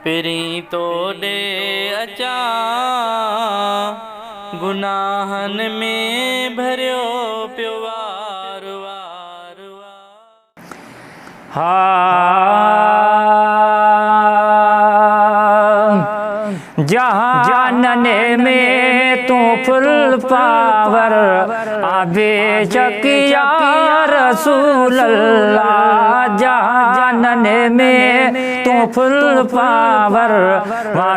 पिरी तो दे अचा गुनाहन में भरियो पियो वार वार जहानने में तू फुल पावर बेशक या रसूल अल्लाह। जहानने में तू फुल पावर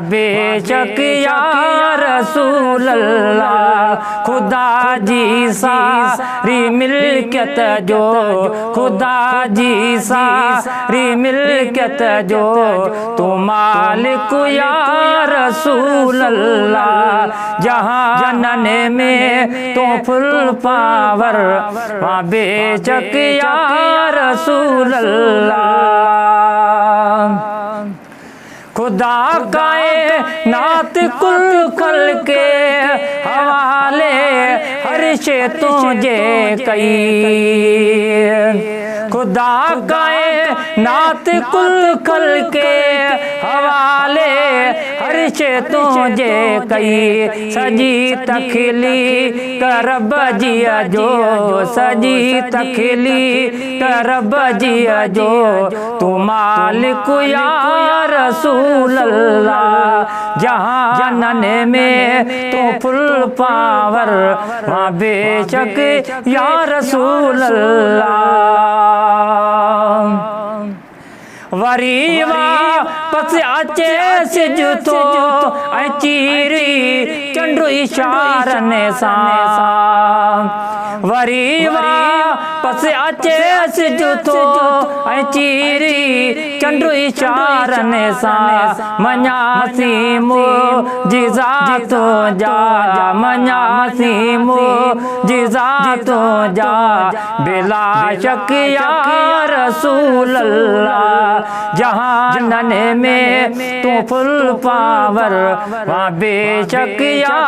बेशक या रसूल अल्लाह। खुदा जी सारी मिल्कियत जो, खुदा जी सारी मिल्कियत जो, तू मालिक या रसूल अल्लाह। जहानने में तो फुल पावर बेशक या रसूल अल्लाह। खुदा कायनात कुल खल के हवाले हर शे तुझे कई। खुदा कायनात कुल खल के हवाले हर शे तुझे कई। सजी तखली करब जिया जो, सजी तखली करब जिया जो, तू मालिक या रसूल अल्लाह। जहानने में तो फुल पावर बेशक या रसूल अल्लाह। वरीवा पस अचे सिज तो चीरी चंडु इशारने सां। वरीवा पस अचे सिज तो चीरी चंडु इशारने सां। मञासी मुजिज़ातो जा, मञासी मुजिज़ातो जा, बिला शक या रसूल अल्लाह। जहानने में तू फुल पावर बेशक या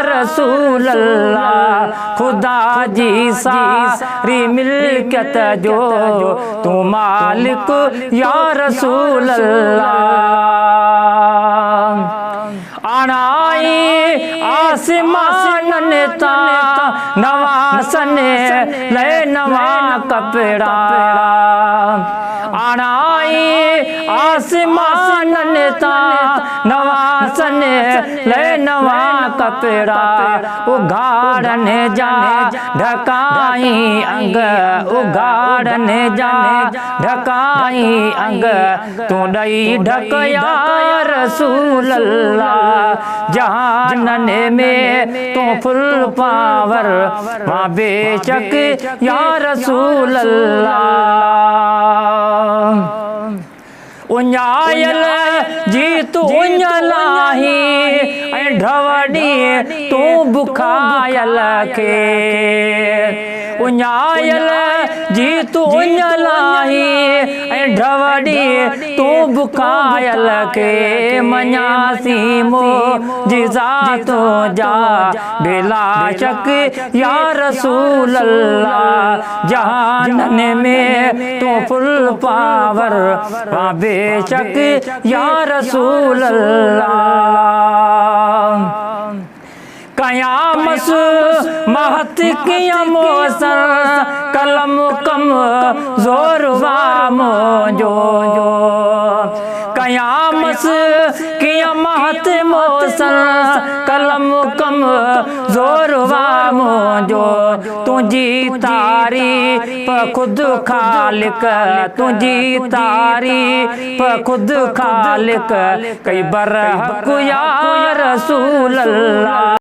रसूल अल्लाह। खुदा जी सारी मिल्कियत जो, तू मालिक या रसूल अल्लाह। आनाई आसमान ता नवासन ले नवा कपड़ा। आनाई आसमान ता नवासन ले नवा कपड़ा। उघाड़न जाने ढकाई अंग, उघाड़न जाने ढकाई अंग, तू दई ढक या रसूल अल्लाह। जहानने में तो फुल पावर बेशक या रसूल अल्लाह। उन्यायल जी तू उन्यलाही ढवड़ी तू बुखायल के। उन्यायल जी तू उन्यलाही ढवड़ी तू बुखायल के। मञासी मुजिज़ातो जा, बिला शक या रसूल अल्लाह। जहानने में तू फुल पावर बेशक या रसूल अल्लाह। कयामस महत किया मौसम कलम कम जोरवा मोजो। कयामस किया महत मौसम कलम कम जोरवा मोजो। तुझी तारीफ खुद खालिक, तुझी तारीफ खुद खालिक, कई बरहक या रसूल अल्लाह।